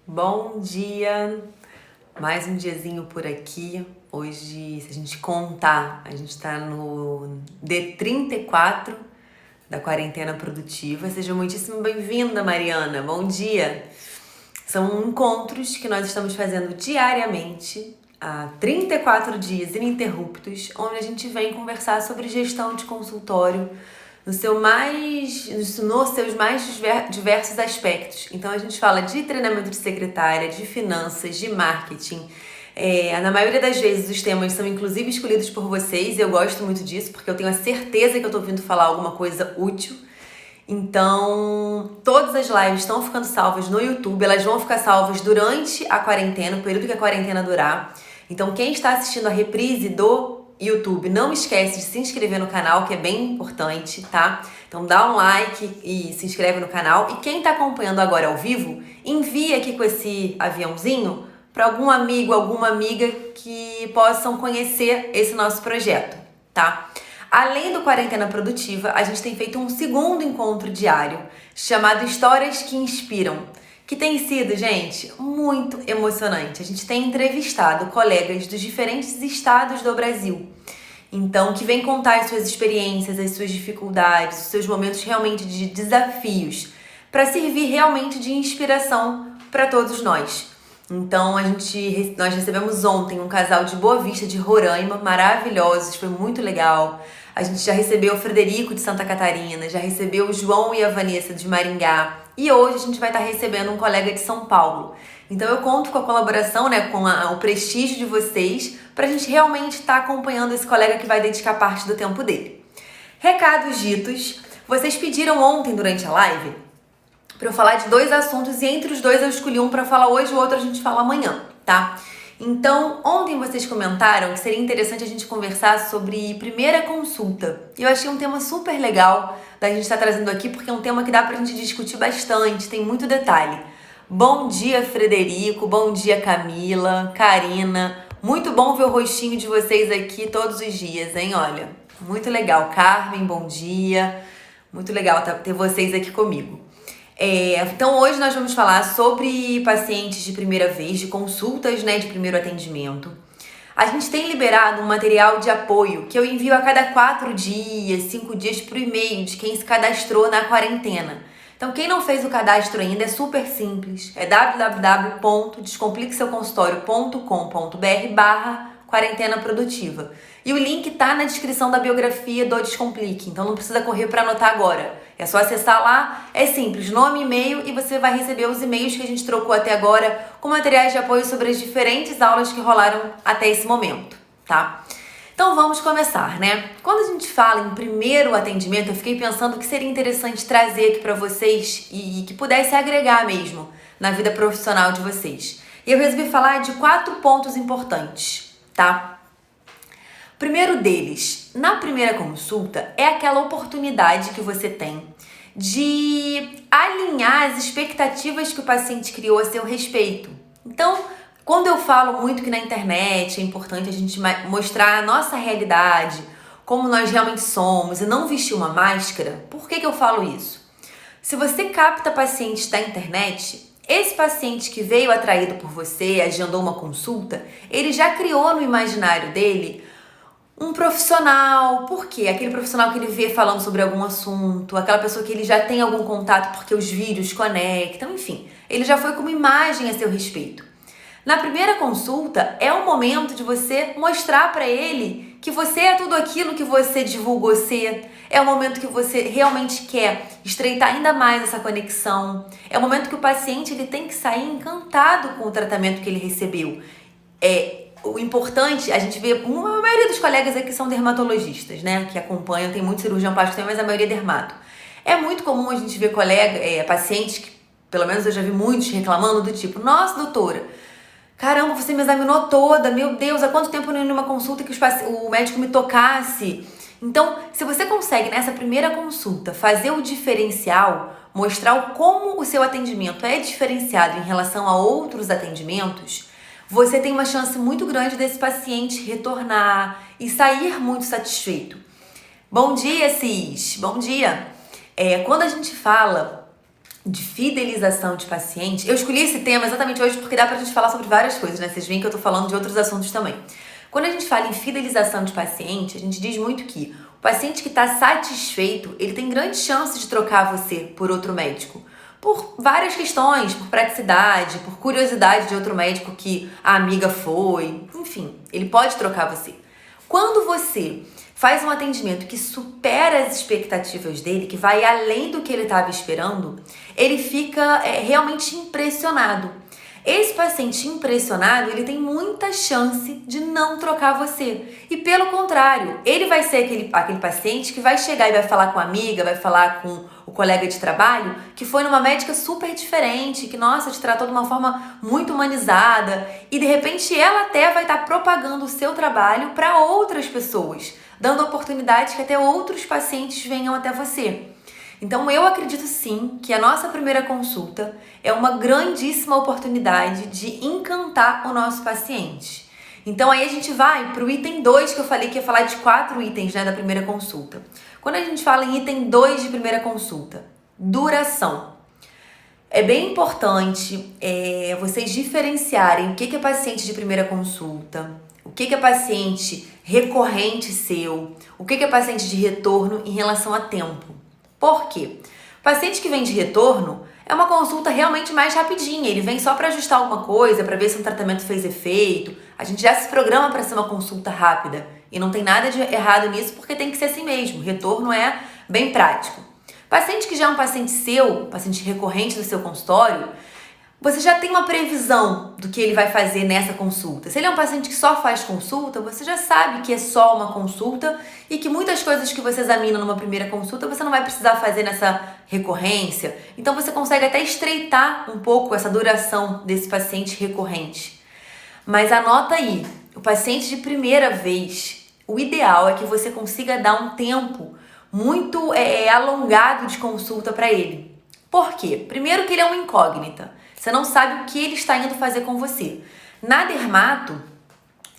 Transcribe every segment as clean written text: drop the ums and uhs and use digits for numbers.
Bom dia! Mais um diazinho por aqui. Hoje, se a gente contar, a gente tá no D34 da quarentena produtiva. Seja muitíssimo bem-vinda, Mariana. Bom dia! São encontros que nós estamos fazendo diariamente, há 34 dias ininterruptos, onde a gente vem conversar sobre gestão de consultório nos seus mais diversos aspectos. Então a gente fala de treinamento de secretária, de finanças, de marketing. Na maioria das vezes os temas são inclusive escolhidos por vocês, e eu gosto muito disso, porque eu tenho a certeza que eu tô ouvindo falar alguma coisa útil. Então, todas as lives estão ficando salvas no YouTube, elas vão ficar salvas durante a quarentena, o período que a quarentena durar. Então, quem está assistindo a reprise do YouTube, não esquece de se inscrever no canal, que é bem importante, tá? Então dá um like e se inscreve no canal. E quem tá acompanhando agora ao vivo, envia aqui com esse aviãozinho para algum amigo, alguma amiga que possam conhecer esse nosso projeto, tá? Além do Quarentena Produtiva, a gente tem feito um segundo encontro diário, chamado Histórias que Inspiram, que tem sido, gente, muito emocionante. A gente tem entrevistado colegas dos diferentes estados do Brasil, então, que vem contar as suas experiências, as suas dificuldades, os seus momentos realmente de desafios, para servir realmente de inspiração para todos nós. Então, nós recebemos ontem um casal de Boa Vista, de Roraima, maravilhosos, foi muito legal. A gente já recebeu o Frederico de Santa Catarina, já recebeu o João e a Vanessa de Maringá, e hoje a gente vai estar recebendo um colega de São Paulo. Então eu conto com a colaboração, com o prestígio de vocês, para a gente realmente estar acompanhando esse colega que vai dedicar parte do tempo dele. Recados ditos, vocês pediram ontem durante a live para eu falar de 2 assuntos, e entre os 2 eu escolhi um para falar hoje, o outro a gente fala amanhã, tá? Então, ontem vocês comentaram que seria interessante a gente conversar sobre primeira consulta. E eu achei um tema super legal da gente estar trazendo aqui, porque é um tema que dá pra gente discutir bastante, tem muito detalhe. Bom dia, Frederico, bom dia, Camila, Karina. Muito bom ver o rostinho de vocês aqui todos os dias, hein? Olha, muito legal. Carmen, bom dia. Muito legal ter vocês aqui comigo. Então hoje nós vamos falar sobre pacientes de primeira vez, de consultas, de primeiro atendimento. A gente tem liberado um material de apoio que eu envio a cada 4 dias, 5 dias por e-mail de quem se cadastrou na quarentena. Então quem não fez o cadastro ainda é super simples, é www.descompliqueseuconsultorio.com.br/quarentena produtiva. E o link tá na descrição da biografia do Descomplique, então não precisa correr para anotar agora. É só acessar lá, é simples, nome, e-mail, e você vai receber os e-mails que a gente trocou até agora com materiais de apoio sobre as diferentes aulas que rolaram até esse momento, tá? Então vamos começar, Quando a gente fala em primeiro atendimento, eu fiquei pensando que seria interessante trazer aqui para vocês e que pudesse agregar mesmo na vida profissional de vocês. E eu resolvi falar de 4 pontos importantes, tá? Primeiro deles, na primeira consulta, é aquela oportunidade que você tem de alinhar as expectativas que o paciente criou a seu respeito. Então, quando eu falo muito que na internet é importante a gente mostrar a nossa realidade, como nós realmente somos, e não vestir uma máscara, por que eu falo isso? Se você capta pacientes da internet, esse paciente que veio atraído por você, agendou uma consulta, ele já criou no imaginário dele um profissional. Por quê? Aquele profissional que ele vê falando sobre algum assunto, aquela pessoa que ele já tem algum contato porque os vídeos conectam, enfim, ele já foi com uma imagem a seu respeito. Na primeira consulta, é o momento de você mostrar para ele que você é tudo aquilo que você divulgou ser. É o momento que você realmente quer estreitar ainda mais essa conexão. É o momento que o paciente ele tem que sair encantado com o tratamento que ele recebeu. O importante, a gente vê, a maioria dos colegas aqui são dermatologistas, que acompanham, tem muito cirurgião plástico também, mas a maioria é dermato. É muito comum a gente ver pacientes que, pelo menos eu já vi muitos reclamando do tipo, nossa, doutora, caramba, você me examinou toda, meu Deus, há quanto tempo eu não ia numa consulta que o médico me tocasse? Então, se você consegue nessa primeira consulta fazer o diferencial, mostrar como o seu atendimento é diferenciado em relação a outros atendimentos, você tem uma chance muito grande desse paciente retornar e sair muito satisfeito. Bom dia, Cis! Bom dia! Quando a gente fala de fidelização de paciente. Eu escolhi esse tema exatamente hoje porque dá pra gente falar sobre várias coisas, né? Vocês veem que eu tô falando de outros assuntos também. Quando a gente fala em fidelização de paciente, a gente diz muito que o paciente que está satisfeito, ele tem grande chance de trocar você por outro médico. Por várias questões, por praticidade, por curiosidade de outro médico que a amiga foi, enfim, ele pode trocar você. Quando você faz um atendimento que supera as expectativas dele, que vai além do que ele estava esperando, ele fica realmente impressionado. Esse paciente impressionado, ele tem muita chance de não trocar você. E pelo contrário, ele vai ser aquele paciente que vai chegar e vai falar com a amiga, vai falar com o colega de trabalho, que foi numa médica super diferente, que, nossa, te tratou de uma forma muito humanizada. E de repente ela até vai estar propagando o seu trabalho para outras pessoas, dando oportunidade que até outros pacientes venham até você. Então eu acredito sim que a nossa primeira consulta é uma grandíssima oportunidade de encantar o nosso paciente. Então aí a gente vai para o item 2, que eu falei que ia falar de 4 itens, né, da primeira consulta. Quando a gente fala em item 2 de primeira consulta, duração. É bem importante vocês diferenciarem o que é paciente de primeira consulta, o que é paciente recorrente seu, o que é paciente de retorno em relação a tempo. Por quê? O paciente que vem de retorno é uma consulta realmente mais rapidinha, ele vem só para ajustar alguma coisa, para ver se um tratamento fez efeito. A gente já se programa para ser uma consulta rápida e não tem nada de errado nisso porque tem que ser assim mesmo. Retorno é bem prático. Paciente que já é um paciente seu, paciente recorrente do seu consultório, você já tem uma previsão do que ele vai fazer nessa consulta. Se ele é um paciente que só faz consulta, você já sabe que é só uma consulta e que muitas coisas que você examina numa primeira consulta você não vai precisar fazer nessa recorrência. Então você consegue até estreitar um pouco essa duração desse paciente recorrente. Mas anota aí, o paciente de primeira vez, o ideal é que você consiga dar um tempo muito alongado de consulta para ele. Por quê? Primeiro que ele é uma incógnita. Você não sabe o que ele está indo fazer com você. Na dermato,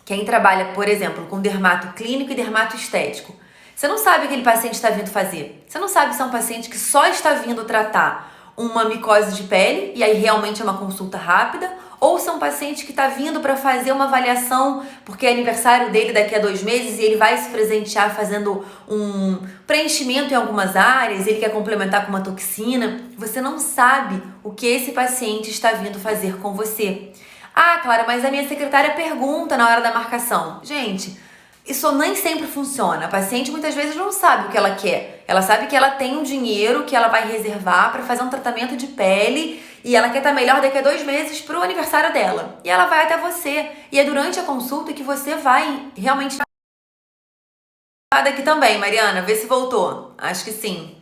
quem trabalha, por exemplo, com dermato clínico e dermato estético, você não sabe o que aquele paciente está vindo fazer. Você não sabe se é um paciente que só está vindo tratar uma micose de pele, e aí realmente é uma consulta rápida, ou se é um paciente que está vindo para fazer uma avaliação, porque é aniversário dele daqui a 2 meses e ele vai se presentear fazendo um preenchimento em algumas áreas, ele quer complementar com uma toxina. Você não sabe o que esse paciente está vindo fazer com você. Ah, Clara, mas a minha secretária pergunta na hora da marcação. Gente, isso nem sempre funciona. A paciente muitas vezes não sabe o que ela quer. Ela sabe que ela tem um dinheiro que ela vai reservar para fazer um tratamento de pele e ela quer estar melhor daqui a 2 meses para o aniversário dela. E ela vai até você. E é durante a consulta que você vai realmente... Daqui também, Mariana, vê se voltou. Acho que sim.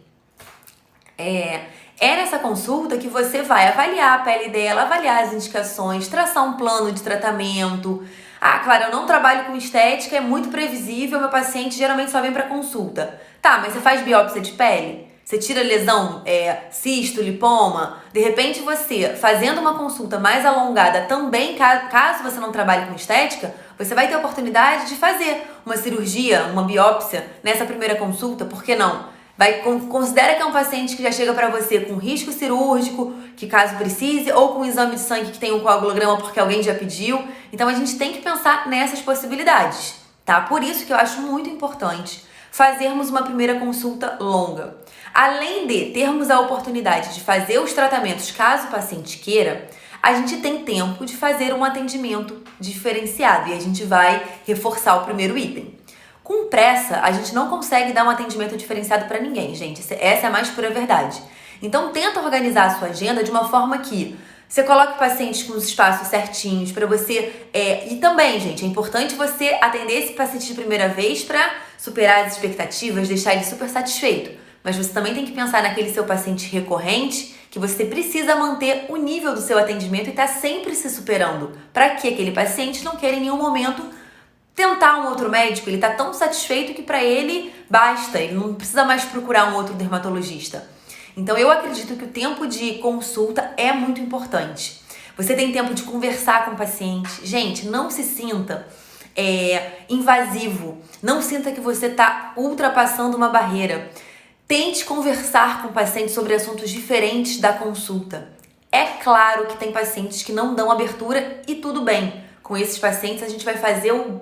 É nessa consulta que você vai avaliar a pele dela, avaliar as indicações, traçar um plano de tratamento. Ah, claro, eu não trabalho com estética, é muito previsível, meu paciente geralmente só vem para consulta. Tá, mas você faz biópsia de pele? Você tira lesão, cisto, lipoma? De repente você, fazendo uma consulta mais alongada também, caso você não trabalhe com estética, você vai ter a oportunidade de fazer uma cirurgia, uma biópsia nessa primeira consulta, por que não? Considera que é um paciente que já chega para você com risco cirúrgico, que caso precise, ou com um exame de sangue que tem um coagulograma porque alguém já pediu. Então a gente tem que pensar nessas possibilidades, tá? Por isso que eu acho muito importante fazermos uma primeira consulta longa. Além de termos a oportunidade de fazer os tratamentos caso o paciente queira, a gente tem tempo de fazer um atendimento diferenciado e a gente vai reforçar o primeiro item. Com pressa, a gente não consegue dar um atendimento diferenciado para ninguém, gente. Essa é a mais pura verdade. Então, tenta organizar a sua agenda de uma forma que você coloque pacientes com os espaços certinhos para você... E também, gente, é importante você atender esse paciente de primeira vez para superar as expectativas, deixar ele super satisfeito. Mas você também tem que pensar naquele seu paciente recorrente, que você precisa manter o nível do seu atendimento e estar sempre se superando, para que aquele paciente não queira em nenhum momento tentar um outro médico. Ele está tão satisfeito que para ele basta, ele não precisa mais procurar um outro dermatologista. Então eu acredito que o tempo de consulta é muito importante. Você tem tempo de conversar com o paciente. Gente, não se sinta invasivo, não sinta que você está ultrapassando uma barreira. Tente conversar com o paciente sobre assuntos diferentes da consulta. É claro que tem pacientes que não dão abertura e tudo bem. Com esses pacientes a gente vai fazer o...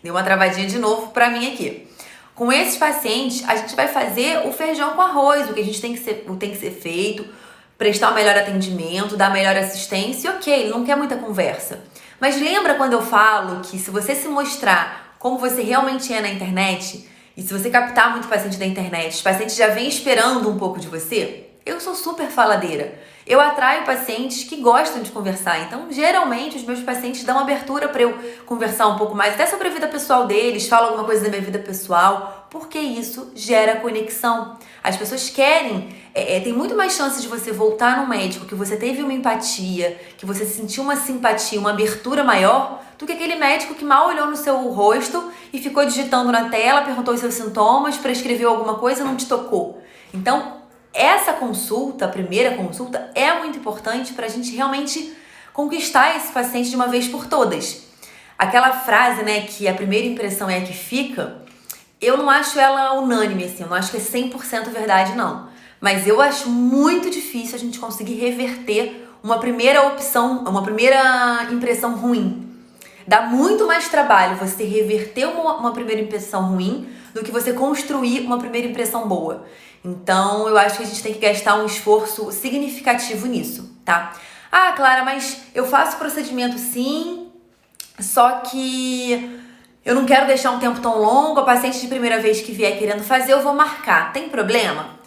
Deu uma travadinha de novo pra mim aqui. Com esses pacientes a gente vai fazer o feijão com arroz, o que a gente tem que ser feito, prestar o melhor atendimento, dar a melhor assistência e ok, ele não quer muita conversa. Mas lembra quando eu falo que se você se mostrar como você realmente é na internet, e se você captar muito paciente da internet, os pacientes já vêm esperando um pouco de você, eu sou super faladeira. Eu atraio pacientes que gostam de conversar, então geralmente os meus pacientes dão abertura para eu conversar um pouco mais, até sobre a vida pessoal deles, falam alguma coisa da minha vida pessoal, porque isso gera conexão. As pessoas querem, tem muito mais chance de você voltar no médico, que você teve uma empatia, que você sentiu uma simpatia, uma abertura maior, do que aquele médico que mal olhou no seu rosto e ficou digitando na tela, perguntou os seus sintomas, prescreveu alguma coisa e não te tocou. Então, essa consulta, a primeira consulta, é muito importante para a gente realmente conquistar esse paciente de uma vez por todas. Aquela frase, né, que a primeira impressão é a que fica, eu não acho ela unânime, assim, eu não acho que é 100% verdade, não. Mas eu acho muito difícil a gente conseguir reverter uma primeira impressão ruim. Dá muito mais trabalho você reverter uma primeira impressão ruim do que você construir uma primeira impressão boa. Então, eu acho que a gente tem que gastar um esforço significativo nisso, tá? Ah, Clara, mas eu faço procedimento sim, só que eu não quero deixar um tempo tão longo, a paciente de primeira vez que vier querendo fazer, eu vou marcar. Tem problema?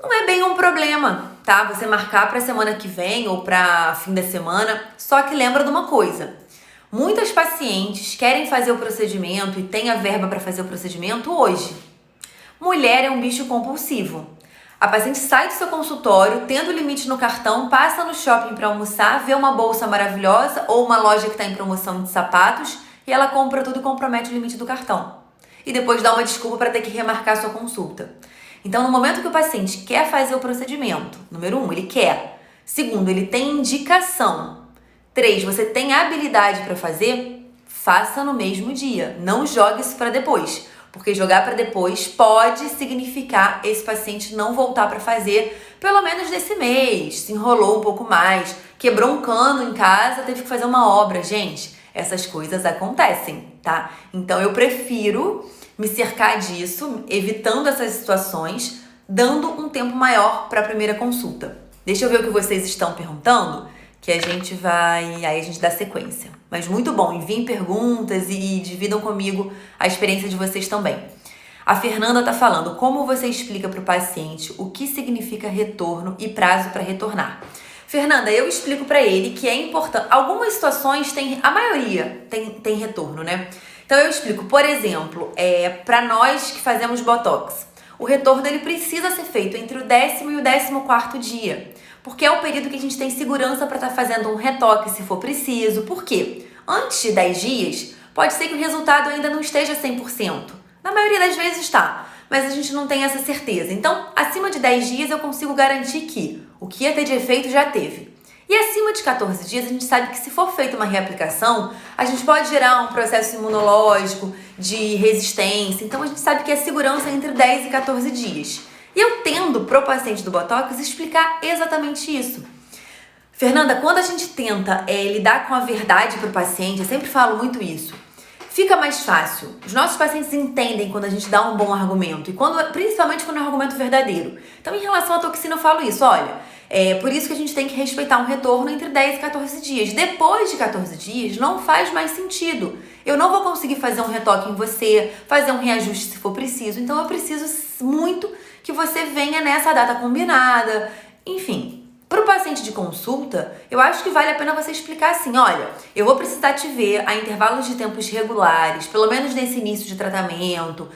Não é bem um problema, tá? Você marcar pra semana que vem ou pra fim da semana, só que lembra de uma coisa. Muitas pacientes querem fazer o procedimento e têm a verba para fazer o procedimento hoje. Mulher é um bicho compulsivo. A paciente sai do seu consultório, tendo limite no cartão, passa no shopping para almoçar, vê uma bolsa maravilhosa ou uma loja que está em promoção de sapatos e ela compra tudo e compromete o limite do cartão. E depois dá uma desculpa para ter que remarcar sua consulta. Então, no momento que o paciente quer fazer o procedimento, número 1, ele quer. Segundo, ele tem indicação. 3, você tem habilidade para fazer? Faça no mesmo dia. Não jogue isso para depois. Porque jogar para depois pode significar esse paciente não voltar para fazer pelo menos nesse mês, se enrolou um pouco mais, quebrou um cano em casa, teve que fazer uma obra. Gente, essas coisas acontecem, tá? Então eu prefiro me cercar disso, evitando essas situações, dando um tempo maior para a primeira consulta. Deixa eu ver o que vocês estão perguntando, que a gente dá sequência. Mas muito bom, enviem perguntas e dividam comigo a experiência de vocês também. A Fernanda tá falando, como você explica para o paciente o que significa retorno e prazo para retornar? Fernanda, eu explico para ele que é importante, algumas situações a maioria tem retorno, né? Então eu explico, por exemplo, para nós que fazemos Botox, o retorno ele precisa ser feito entre o 10º e o 14º dia. Porque é o período que a gente tem segurança para estar fazendo um retoque se for preciso. Por quê? Antes de 10 dias, pode ser que o resultado ainda não esteja 100%. Na maioria das vezes está, mas a gente não tem essa certeza. Então, acima de 10 dias eu consigo garantir que o que ia ter de efeito já teve. E acima de 14 dias, a gente sabe que se for feita uma reaplicação, a gente pode gerar um processo imunológico de resistência. Então, a gente sabe que é segurança entre 10 e 14 dias. E eu tendo pro paciente do Botox explicar exatamente isso. Fernanda, quando a gente tenta lidar com a verdade pro paciente, eu sempre falo muito isso, fica mais fácil. Os nossos pacientes entendem quando a gente dá um bom argumento, principalmente quando é um argumento verdadeiro. Então, em relação à toxina, eu falo isso, olha, por isso que a gente tem que respeitar um retorno entre 10 e 14 dias. Depois de 14 dias, não faz mais sentido. Eu não vou conseguir fazer um retoque em você, fazer um reajuste se for preciso. Então, eu preciso muito que você venha nessa data combinada. Enfim, para o paciente de consulta, eu acho que vale a pena você explicar assim, olha, eu vou precisar te ver a intervalos de tempos regulares, pelo menos nesse início de tratamento,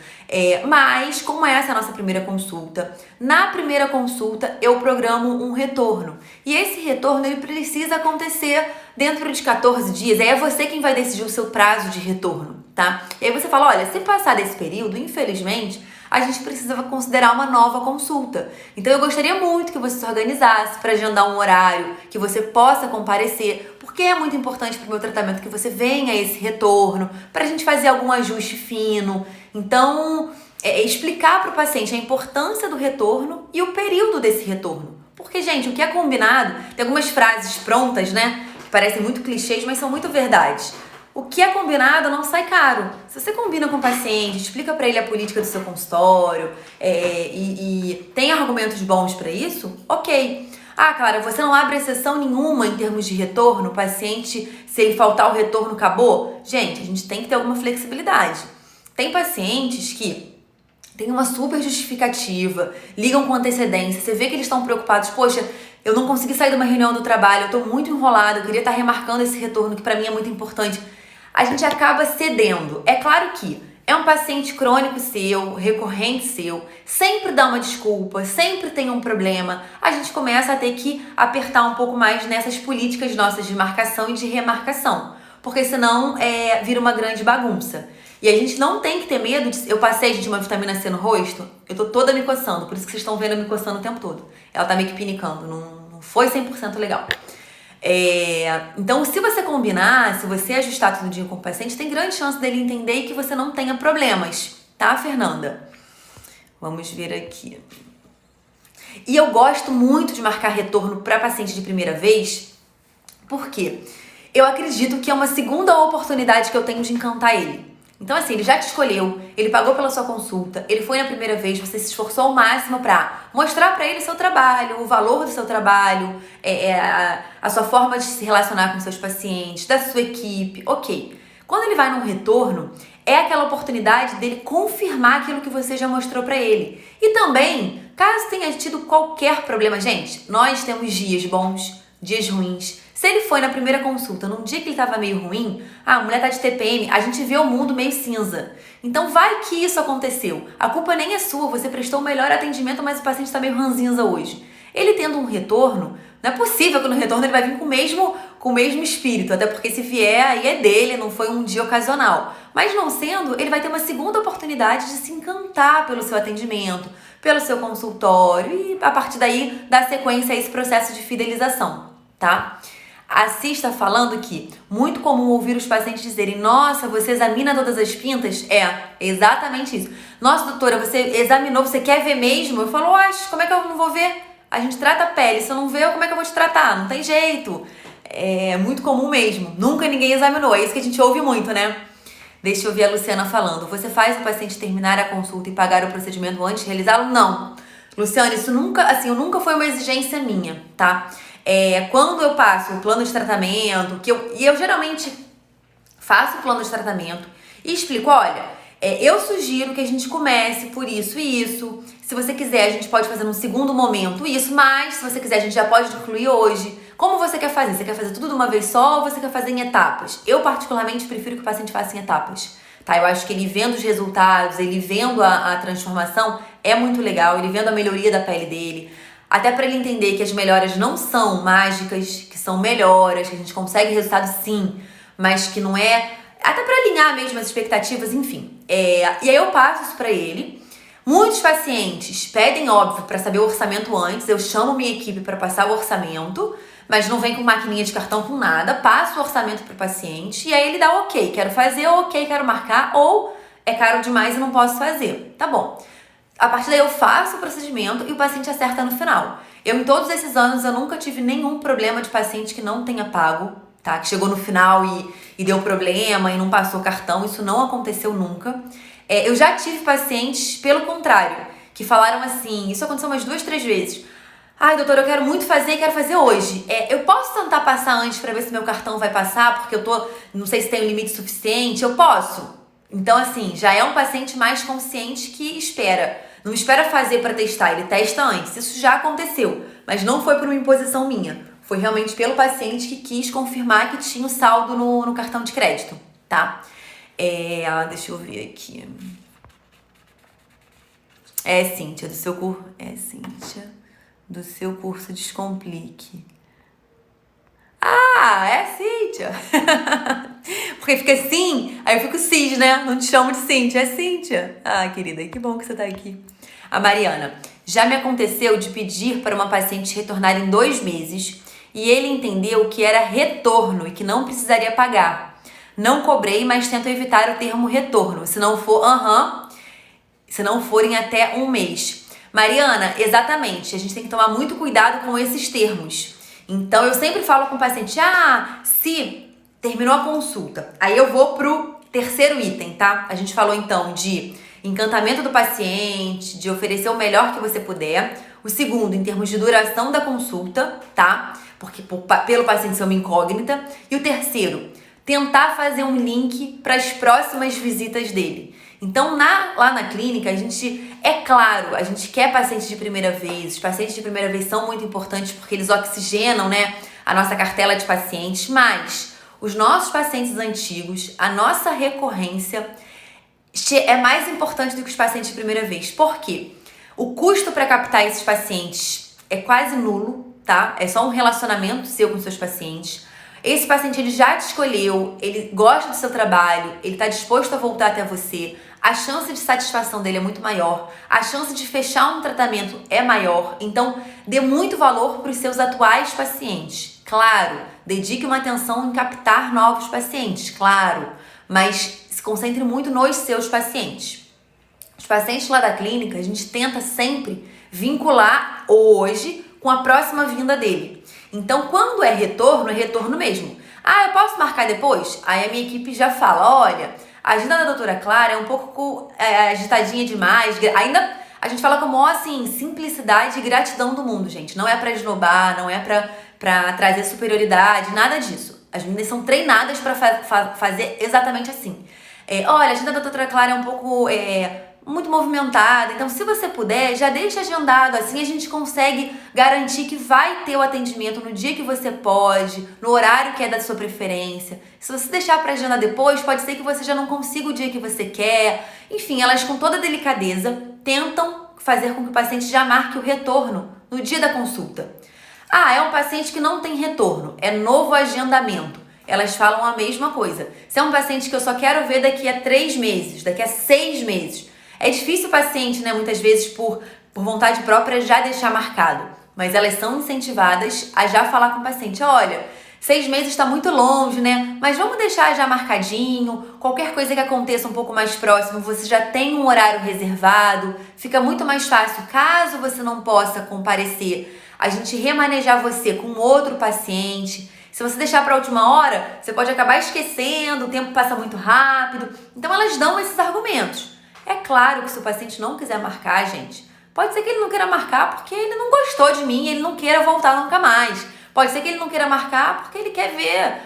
mas como essa é a nossa primeira consulta, na primeira consulta eu programo um retorno. E esse retorno ele precisa acontecer dentro de 14 dias, aí é você quem vai decidir o seu prazo de retorno, tá? E aí você fala, olha, se passar desse período, infelizmente, a gente precisa considerar uma nova consulta. Então eu gostaria muito que você se organizasse para agendar um horário, que você possa comparecer, porque é muito importante para o meu tratamento que você venha a esse retorno, para a gente fazer algum ajuste fino. Então, explicar para o paciente a importância do retorno e o período desse retorno. Porque, gente, o que é combinado, tem algumas frases prontas, né, que parecem muito clichês, mas são muito verdades. O que é combinado não sai caro. Se você combina com o paciente, explica para ele a política do seu consultório e tem argumentos bons para isso, ok. Ah, Clara, você não abre exceção nenhuma em termos de retorno? O paciente, se ele faltar o retorno, acabou? Gente, a gente tem que ter alguma flexibilidade. Tem pacientes que têm uma super justificativa, ligam com antecedência, você vê que eles estão preocupados, poxa, eu não consegui sair de uma reunião do trabalho, eu estou muito enrolada, eu queria estar remarcando esse retorno que para mim é muito importante. A gente acaba cedendo. É claro que é um paciente crônico seu, recorrente seu, sempre dá uma desculpa, sempre tem um problema, a gente começa a ter que apertar um pouco mais nessas políticas nossas de marcação e de remarcação, porque senão vira uma grande bagunça. E a gente não tem que ter medo de... Eu passei, gente, uma vitamina C no rosto, eu tô toda me coçando, por isso que vocês estão vendo eu me coçando o tempo todo. Ela tá meio que pinicando, não foi 100% legal. Então, se você combinar, se você ajustar tudo dia com o paciente, tem grande chance dele entender que você não tenha problemas, tá, Fernanda? Vamos ver aqui. E eu gosto muito de marcar retorno para paciente de primeira vez, porque eu acredito que é uma segunda oportunidade que eu tenho de encantar ele. Então, assim, ele já te escolheu, ele pagou pela sua consulta, ele foi na primeira vez, você se esforçou ao máximo pra mostrar pra ele o seu trabalho, o valor do seu trabalho, a sua forma de se relacionar com seus pacientes, da sua equipe, ok. Quando ele vai num retorno, é aquela oportunidade dele confirmar aquilo que você já mostrou pra ele. E também, caso tenha tido qualquer problema, gente, nós temos dias bons, dias ruins. Se ele foi na primeira consulta, num dia que ele tava meio ruim, a mulher tá de TPM, a gente vê o mundo meio cinza. Então vai que isso aconteceu. A culpa nem é sua, você prestou o melhor atendimento, mas o paciente tá meio ranzinza hoje. Ele tendo um retorno, não é possível que no retorno ele vai vir com o mesmo espírito, até porque se vier, aí é dele, não foi um dia ocasional. Mas não sendo, ele vai ter uma segunda oportunidade de se encantar pelo seu atendimento, pelo seu consultório e a partir daí dar sequência a esse processo de fidelização, tá? A Cis está falando que muito comum ouvir os pacientes dizerem: nossa, você examina todas as pintas? É exatamente isso. Nossa, doutora, você examinou, você quer ver mesmo? Eu falo, oxe, como é que eu não vou ver? A gente trata a pele, se eu não ver, como é que eu vou te tratar? Não tem jeito. É muito comum mesmo. Nunca ninguém examinou, é isso que a gente ouve muito, né? Deixa eu ver a Luciana falando. Você faz o paciente terminar a consulta e pagar o procedimento antes de realizá-lo? Não. Luciana, isso nunca foi uma exigência minha, tá? Quando eu passo o plano de tratamento, eu geralmente faço o plano de tratamento e explico, olha, eu sugiro que a gente comece por isso e isso. Se você quiser, a gente pode fazer num segundo momento isso, mas se você quiser, a gente já pode incluir hoje. Como você quer fazer? Você quer fazer tudo de uma vez só ou você quer fazer em etapas? Eu, particularmente, prefiro que o paciente faça em etapas. Tá? Eu acho que ele vendo os resultados, ele vendo a transformação, é muito legal, ele vendo a melhoria da pele dele. Até para ele entender que as melhoras não são mágicas, que são melhoras, que a gente consegue resultado sim, mas que não é... Até para alinhar mesmo as expectativas, enfim. E aí eu passo isso para ele. Muitos pacientes pedem, óbvio, para saber o orçamento antes. Eu chamo minha equipe para passar o orçamento, mas não vem com maquininha de cartão, com nada. Passo o orçamento pro paciente e aí ele dá ok, quero fazer, ou ok, quero marcar, ou é caro demais e não posso fazer. Tá bom. A partir daí eu faço o procedimento e o paciente acerta no final. Em todos esses anos, eu nunca tive nenhum problema de paciente que não tenha pago, tá? Que chegou no final e deu problema e não passou cartão. Isso não aconteceu nunca. Eu já tive pacientes, pelo contrário, que falaram assim, isso aconteceu umas 2, 3 vezes. Ai, doutora, eu quero muito fazer e quero fazer hoje. Eu posso tentar passar antes pra ver se meu cartão vai passar, porque não sei se tem um limite suficiente. Eu posso? Então, assim, já é um paciente mais consciente que espera. Não espera fazer para testar, ele testa antes. Isso já aconteceu, mas não foi por uma imposição minha. Foi realmente pelo paciente que quis confirmar que tinha o saldo no cartão de crédito, tá? Deixa eu ver aqui. Cíntia, do seu curso... Cíntia, do seu curso Descomplique. Cíntia. Porque fica assim, aí eu fico Cis, né? Não te chamo de Cíntia, é Cíntia. Querida, que bom que você tá aqui. A Mariana, já me aconteceu de pedir para uma paciente retornar em 2 meses e ele entendeu que era retorno e que não precisaria pagar. Não cobrei, mas tento evitar o termo retorno. Se não for se não forem até 1 mês. Mariana, exatamente, a gente tem que tomar muito cuidado com esses termos. Então, eu sempre falo com o paciente, se terminou a consulta, aí eu vou pro terceiro item, tá? A gente falou então de encantamento do paciente, de oferecer o melhor que você puder. O segundo, em termos de duração da consulta, tá? Porque pelo paciente ser uma incógnita. E o terceiro, tentar fazer um link para as próximas visitas dele. Então, lá na clínica, a gente quer pacientes de primeira vez. Os pacientes de primeira vez são muito importantes porque eles oxigenam, né, a nossa cartela de pacientes, mas os nossos pacientes antigos, a nossa recorrência é mais importante do que os pacientes de primeira vez. Por quê? O custo para captar esses pacientes é quase nulo, tá? É só um relacionamento seu com seus pacientes. Esse paciente, ele já te escolheu, ele gosta do seu trabalho, ele está disposto a voltar até você, a chance de satisfação dele é muito maior, a chance de fechar um tratamento é maior, então dê muito valor para os seus atuais pacientes. Claro, dedique uma atenção em captar novos pacientes, claro, mas se concentre muito nos seus pacientes. Os pacientes lá da clínica, a gente tenta sempre vincular hoje com a próxima vinda dele. Então, quando é retorno mesmo. Eu posso marcar depois? Aí a minha equipe já fala, olha, a agenda da doutora Clara é um pouco agitadinha demais. Ainda a gente fala com a maior, assim, simplicidade e gratidão do mundo, gente. Não é pra esnobar, não é pra trazer superioridade, nada disso. As meninas são treinadas pra fazer exatamente assim. Olha, a agenda da doutora Clara é um pouco muito movimentada, então se você puder, já deixa agendado, assim a gente consegue garantir que vai ter o atendimento no dia que você pode, no horário que é da sua preferência. Se você deixar para agendar depois, pode ser que você já não consiga o dia que você quer. Enfim, elas com toda delicadeza tentam fazer com que o paciente já marque o retorno no dia da consulta. É um paciente que não tem retorno, é novo agendamento. Elas falam a mesma coisa. Se é um paciente que eu só quero ver daqui a 3 meses, daqui a 6 meses, é difícil o paciente, né, muitas vezes por vontade própria já deixar marcado, mas elas são incentivadas a já falar com o paciente, olha, 6 meses está muito longe, né, mas vamos deixar já marcadinho, qualquer coisa que aconteça um pouco mais próximo, você já tem um horário reservado, fica muito mais fácil, caso você não possa comparecer, a gente remanejar você com outro paciente. Se você deixar para a última hora, você pode acabar esquecendo, o tempo passa muito rápido, então elas dão esses argumentos. É claro que se o paciente não quiser marcar, gente, pode ser que ele não queira marcar porque ele não gostou de mim, ele não queira voltar nunca mais. Pode ser que ele não queira marcar porque ele quer ver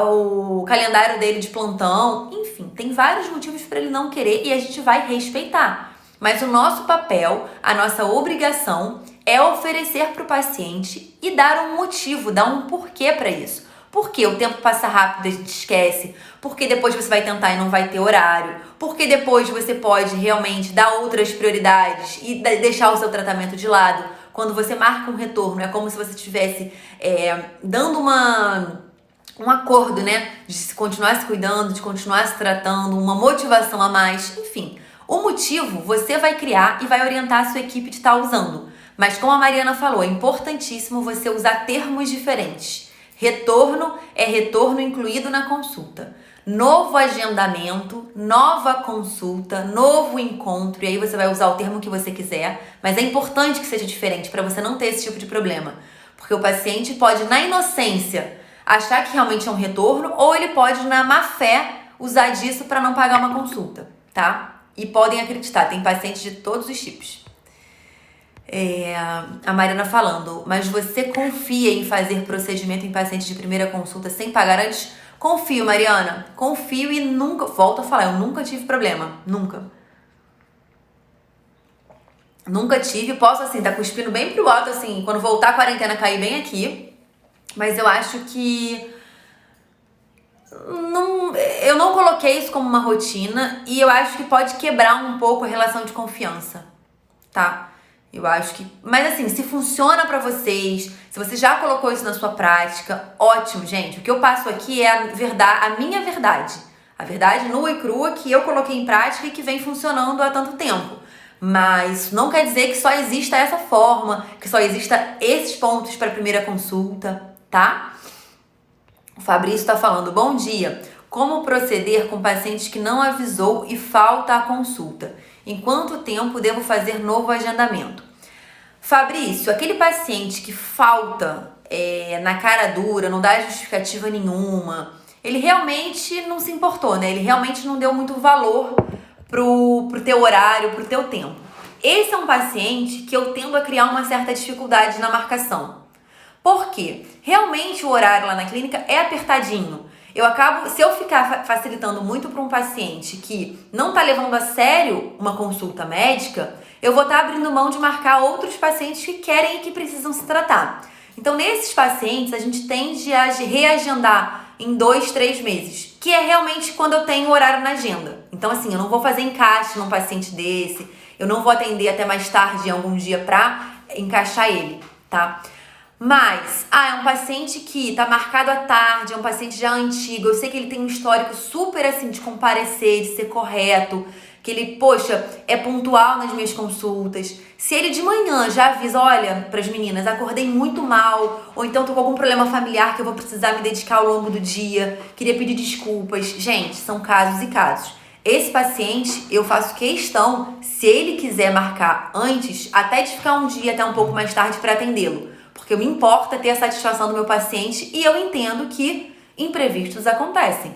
o calendário dele de plantão. Enfim, tem vários motivos para ele não querer e a gente vai respeitar. Mas o nosso papel, a nossa obrigação é oferecer para o paciente e dar um motivo, dar um porquê para isso. Porque o tempo passa rápido, a gente esquece. Porque depois você vai tentar e não vai ter horário. Porque depois você pode realmente dar outras prioridades e deixar o seu tratamento de lado. Quando você marca um retorno, é como se você estivesse dando um acordo, né? De continuar se cuidando, de continuar se tratando, uma motivação a mais. Enfim, o motivo você vai criar e vai orientar a sua equipe de estar usando. Mas como a Mariana falou, é importantíssimo você usar termos diferentes. Retorno é retorno incluído na consulta. Novo agendamento, nova consulta, novo encontro. E aí você vai usar o termo que você quiser. Mas é importante que seja diferente para você não ter esse tipo de problema. Porque o paciente pode, na inocência, achar que realmente é um retorno. Ou ele pode, na má fé, usar disso para não pagar uma consulta, tá? E podem acreditar, tem pacientes de todos os tipos. A Mariana falando, mas você confia em fazer procedimento em pacientes de primeira consulta sem pagar antes? Confio, Mariana, confio e nunca, volto a falar, eu nunca tive problema, nunca tive, posso assim, tá cuspindo bem pro alto assim, quando voltar a quarentena cair bem aqui, mas eu acho que eu não coloquei isso como uma rotina e eu acho que pode quebrar um pouco a relação de confiança, tá? Eu acho que... Mas assim, se funciona pra vocês, se você já colocou isso na sua prática, ótimo, gente. O que eu passo aqui é a minha verdade. A verdade nua e crua que eu coloquei em prática e que vem funcionando há tanto tempo. Mas não quer dizer que só exista essa forma, que só exista esses pontos para a primeira consulta, tá? O Fabrício tá falando, bom dia. Como proceder com pacientes que não avisou e falta a consulta? Em quanto tempo devo fazer novo agendamento? Fabrício, aquele paciente que falta na cara dura, não dá justificativa nenhuma, ele realmente não se importou, né? Ele realmente não deu muito valor pro teu horário, pro teu tempo. Esse é um paciente que eu tendo a criar uma certa dificuldade na marcação. Por quê? Realmente o horário lá na clínica é apertadinho. Se eu ficar facilitando muito para um paciente que não está levando a sério uma consulta médica, eu vou estar abrindo mão de marcar outros pacientes que querem e que precisam se tratar. Então, nesses pacientes, a gente tende a reagendar em 2, 3 meses, que é realmente quando eu tenho horário na agenda. Então, assim, eu não vou fazer encaixe num paciente desse, eu não vou atender até mais tarde em algum dia para encaixar ele, tá? Mas, é um paciente que tá marcado à tarde, é um paciente já antigo, eu sei que ele tem um histórico super assim de comparecer, de ser correto, que ele, poxa, é pontual nas minhas consultas. Se ele de manhã já avisa, olha, pras meninas, acordei muito mal, ou então tô com algum problema familiar que eu vou precisar me dedicar ao longo do dia, queria pedir desculpas. Gente, são casos e casos. Esse paciente, eu faço questão, se ele quiser marcar antes, até de ficar um dia até um pouco mais tarde para atendê-lo. Porque me importa ter a satisfação do meu paciente e eu entendo que imprevistos acontecem.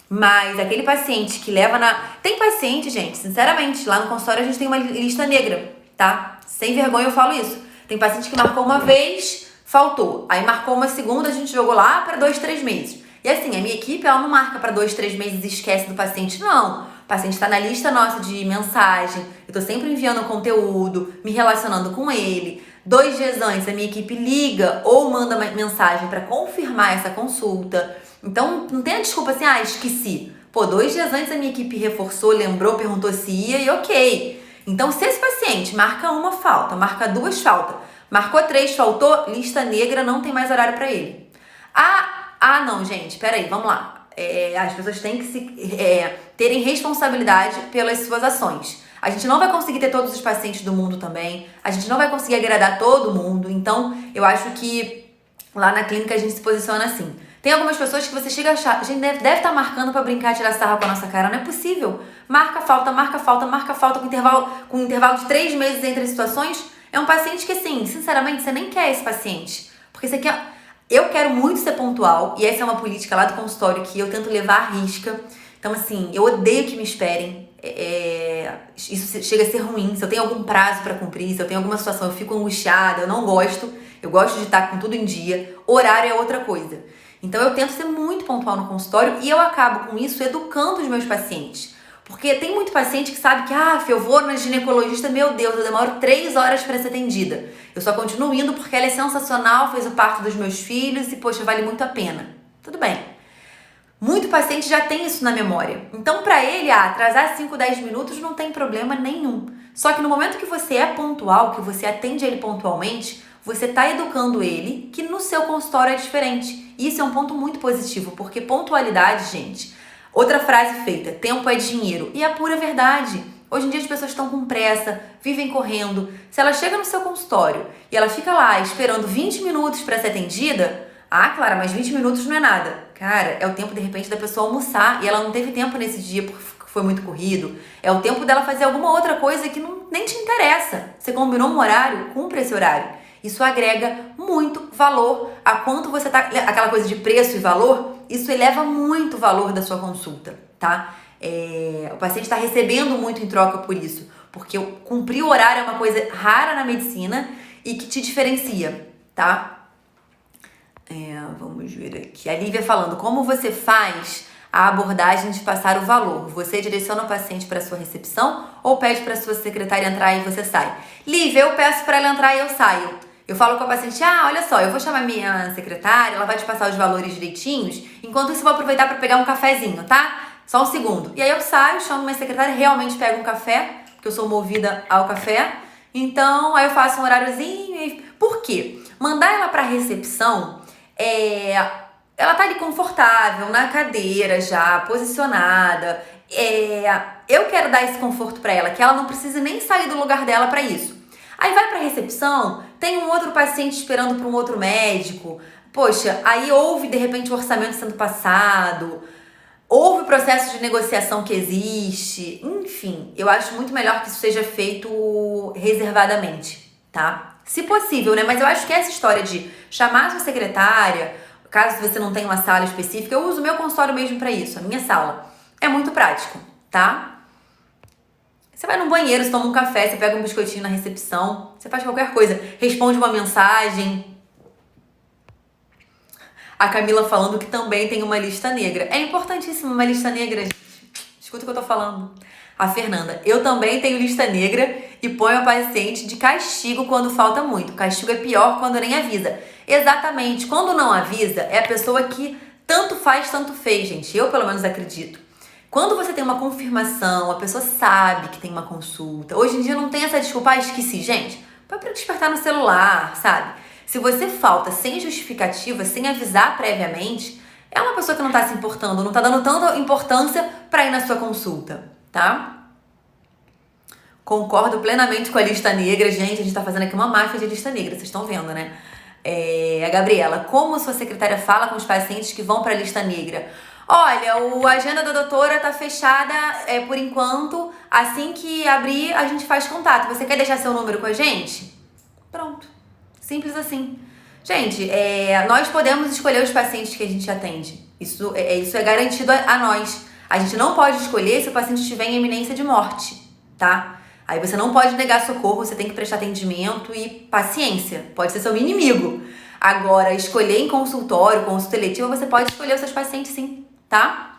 Mas aquele paciente que leva na... Tem paciente, gente, sinceramente, lá no consultório a gente tem uma lista negra, tá? Sem vergonha eu falo isso. Tem paciente que marcou uma vez, faltou. Aí marcou uma segunda, a gente jogou lá para 2, 3 meses. E assim, a minha equipe, ela não marca para 2, 3 meses e esquece do paciente, não. O paciente está na lista nossa de mensagem, eu tô sempre enviando conteúdo, me relacionando com ele. 2 dias antes, a minha equipe liga ou manda mensagem para confirmar essa consulta. Então, não tem a desculpa assim, esqueci. 2 dias antes a minha equipe reforçou, lembrou, perguntou se ia e ok. Então, se esse paciente marca uma falta, marca 2 faltas, marcou 3, faltou, lista negra, não tem mais horário para ele. Não, gente, peraí, vamos lá. As pessoas têm que terem responsabilidade pelas suas ações. A gente não vai conseguir ter todos os pacientes do mundo também. A gente não vai conseguir agradar todo mundo. Então, eu acho que lá na clínica a gente se posiciona assim. Tem algumas pessoas que você chega a achar, a gente deve estar marcando pra brincar, tirar sarro com a nossa cara. Não é possível. Marca falta com intervalo de 3 meses entre as situações. É um paciente que, assim, sinceramente, você nem quer esse paciente. Porque você quer... Eu quero muito ser pontual. E essa é uma política lá do consultório que eu tento levar à risca. Então, assim, eu odeio que me esperem. Isso chega a ser ruim. Se eu tenho algum prazo pra cumprir, se eu tenho alguma situação, eu fico angustiada, eu não gosto. Eu gosto de estar com tudo em dia. Horário é outra coisa. Então, eu tento ser muito pontual no consultório e eu acabo com isso educando os meus pacientes. Porque tem muito paciente que sabe que, eu vou na ginecologista, meu Deus, eu demoro 3 horas para ser atendida. Eu só continuo indo porque ela é sensacional, fez o parto dos meus filhos e, poxa, vale muito a pena. Tudo bem. Muito paciente já tem isso na memória. Então, para ele, atrasar 5, 10 minutos não tem problema nenhum. Só que no momento que você é pontual, que você atende ele pontualmente, você está educando ele que no seu consultório é diferente. E isso é um ponto muito positivo, porque pontualidade, gente... Outra frase feita, tempo é dinheiro. E é a pura verdade. Hoje em dia as pessoas estão com pressa, vivem correndo. Se ela chega no seu consultório e ela fica lá esperando 20 minutos para ser atendida, Clara, mas 20 minutos não é nada. Cara, é o tempo, de repente, da pessoa almoçar e ela não teve tempo nesse dia porque foi muito corrido. É o tempo dela fazer alguma outra coisa que nem te interessa. Você combinou um horário, cumpre esse horário. Isso agrega muito valor a quanto você tá... Aquela coisa de preço e valor, isso eleva muito o valor da sua consulta, tá? O paciente está recebendo muito em troca por isso. Porque cumprir o horário é uma coisa rara na medicina e que te diferencia, tá? Vamos ver aqui. A Lívia falando, como você faz a abordagem de passar o valor? Você direciona o paciente para sua recepção ou pede para sua secretária entrar e você sai? Lívia, eu peço para ela entrar e eu saio. Eu falo com a paciente, olha só, eu vou chamar minha secretária, ela vai te passar os valores direitinhos, enquanto isso eu vou aproveitar para pegar um cafezinho, tá? Só um segundo. E aí eu saio, chamo minha secretária, realmente pego um café, porque eu sou movida ao café, então aí eu faço um horáriozinho. Por quê? Mandar ela para recepção, ela tá ali confortável, na cadeira já, posicionada, eu quero dar esse conforto para ela, que ela não precisa nem sair do lugar dela para isso. Aí vai pra recepção, tem um outro paciente esperando para um outro médico. Poxa, aí houve de repente o orçamento sendo passado. houve processo de negociação que existe, enfim, eu acho muito melhor que isso seja feito reservadamente, tá? Se possível, né? Mas eu acho que essa história de chamar a sua secretária, caso você não tenha uma sala específica, eu uso o meu consultório mesmo pra isso, a minha sala. É muito prático, tá? Você vai no banheiro, você toma um café, você pega um biscoitinho na recepção, você faz qualquer coisa, responde uma mensagem. A Camila falando que também tem uma lista negra. É importantíssimo uma lista negra, gente. Escuta o que eu tô falando. A Fernanda, eu também tenho lista negra e ponho a paciente de castigo quando falta muito. Castigo é pior quando nem avisa. Exatamente. Quando não avisa, é a pessoa que tanto faz, tanto fez, gente. Eu, pelo menos, acredito. Quando você tem uma confirmação, a pessoa sabe que tem uma consulta. Hoje em dia não tem essa desculpa, esqueci. Gente, põe pra despertar no celular, sabe? Se você falta sem justificativa, sem avisar previamente, é uma pessoa que não tá se importando, não tá dando tanta importância pra ir na sua consulta, tá? Concordo plenamente com a lista negra. Gente, a gente tá fazendo aqui uma máfia de lista negra, vocês estão vendo, né? A Gabriela, como sua secretária fala com os pacientes que vão pra lista negra? Olha, a agenda da doutora tá fechada por enquanto. Assim que abrir, a gente faz contato. Você quer deixar seu número com a gente? Pronto. Simples assim. Gente, nós podemos escolher os pacientes que a gente atende. Isso é garantido a nós. A gente não pode escolher se o paciente estiver em iminência de morte, tá? Aí você não pode negar socorro, você tem que prestar atendimento e paciência. Pode ser seu inimigo. Agora, escolher em consultório, consulta eletiva, você pode escolher os seus pacientes sim, tá?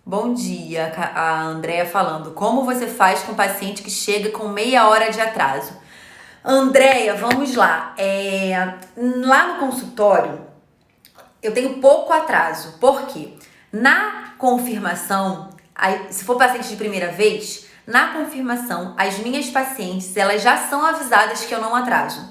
Bom dia, a Andrea falando. Como você faz com o paciente que chega com meia hora de atraso? Andréia, vamos lá. Lá no consultório, eu tenho pouco atraso. Por quê? Na confirmação, se for paciente de primeira vez, na confirmação, as minhas pacientes, elas já são avisadas que eu não atraso.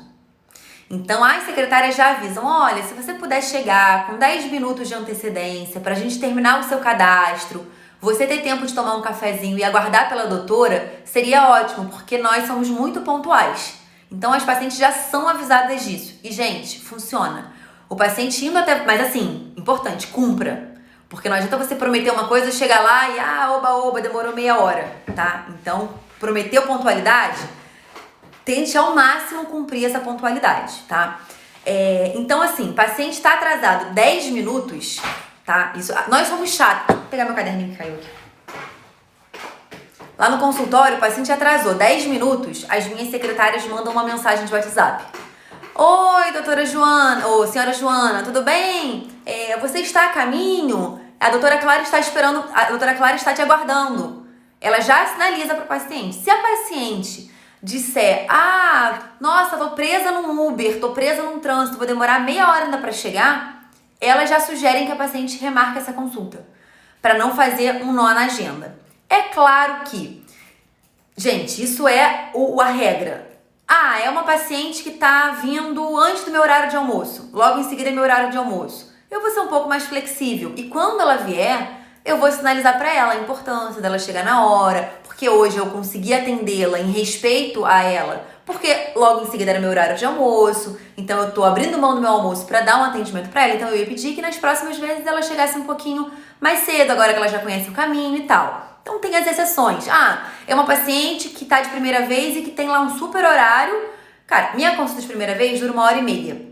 Então, as secretárias já avisam, olha, se você puder chegar com 10 minutos de antecedência pra gente terminar o seu cadastro, você ter tempo de tomar um cafezinho e aguardar pela doutora, seria ótimo, porque nós somos muito pontuais. Então, as pacientes já são avisadas disso. E, gente, funciona. O paciente indo até... Mas, assim, importante, cumpra. Porque não adianta você prometer uma coisa, chegar lá e, oba, demorou meia hora, tá? Então, prometeu pontualidade, tente ao máximo cumprir essa pontualidade, tá? Então, assim, paciente tá atrasado 10 minutos, tá? Nós somos chatos. Vou pegar meu caderninho que caiu aqui. Lá no consultório, o paciente atrasou 10 minutos, as minhas secretárias mandam uma mensagem de WhatsApp. Oi, doutora Joana, ou senhora Joana, tudo bem? Você está a caminho? A doutora Clara está esperando, a doutora Clara está te aguardando. Ela já sinaliza para o paciente. Se a paciente disser, nossa, tô presa num Uber, tô presa num trânsito, vou demorar meia hora ainda para chegar, elas já sugerem que a paciente remarque essa consulta, para não fazer um nó na agenda. É claro que, gente, isso é a regra. É uma paciente que tá vindo antes do meu horário de almoço, logo em seguida é meu horário de almoço. Eu vou ser um pouco mais flexível e quando ela vier, eu vou sinalizar para ela a importância dela chegar na hora, porque hoje eu consegui atendê-la em respeito a ela, porque logo em seguida era meu horário de almoço, então eu tô abrindo mão do meu almoço para dar um atendimento para ela, então eu ia pedir que nas próximas vezes ela chegasse um pouquinho mais cedo, agora que ela já conhece o caminho e tal. Então tem as exceções. É uma paciente que tá de primeira vez e que tem lá um super horário. Cara, minha consulta de primeira vez dura 1h30.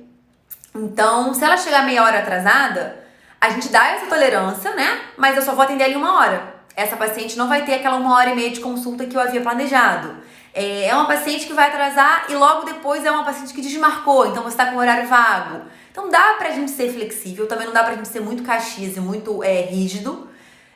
Então, se ela chegar meia hora atrasada, a gente dá essa tolerância, né? Mas eu só vou atender ali 1 hora. Essa paciente não vai ter aquela 1h30 de consulta que eu havia planejado. É uma paciente que vai atrasar e logo depois é uma paciente que desmarcou, então você tá com o horário vago. Então dá pra gente ser flexível, também não dá pra gente ser muito caxias e muito rígido.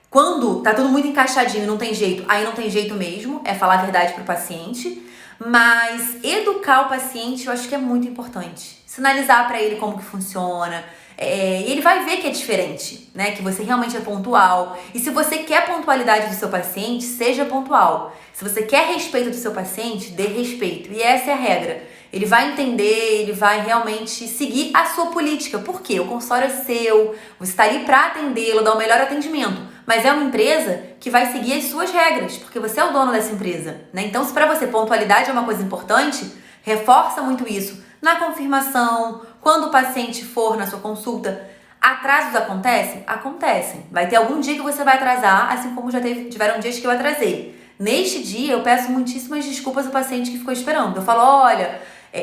Quando tá tudo muito encaixadinho e não tem jeito, aí não tem jeito mesmo, é falar a verdade pro paciente. Mas educar o paciente eu acho que é muito importante. Sinalizar pra ele como que funciona. E ele vai ver que é diferente, né? Que você realmente é pontual. E se você quer pontualidade do seu paciente, seja pontual. Se você quer respeito do seu paciente, dê respeito. E essa é a regra. Ele vai entender, ele vai realmente seguir a sua política. Por quê? O consultório é seu, você está ali para atendê-lo, dar o melhor atendimento. Mas é uma empresa que vai seguir as suas regras, porque você é o dono dessa empresa, né? Então, se para você pontualidade é uma coisa importante, reforça muito isso na confirmação, quando o paciente for na sua consulta. Atrasos acontecem? Acontecem. Vai ter algum dia que você vai atrasar, assim como tiveram dias que eu atrasei. Neste dia, eu peço muitíssimas desculpas ao paciente que ficou esperando. Eu falo, olha,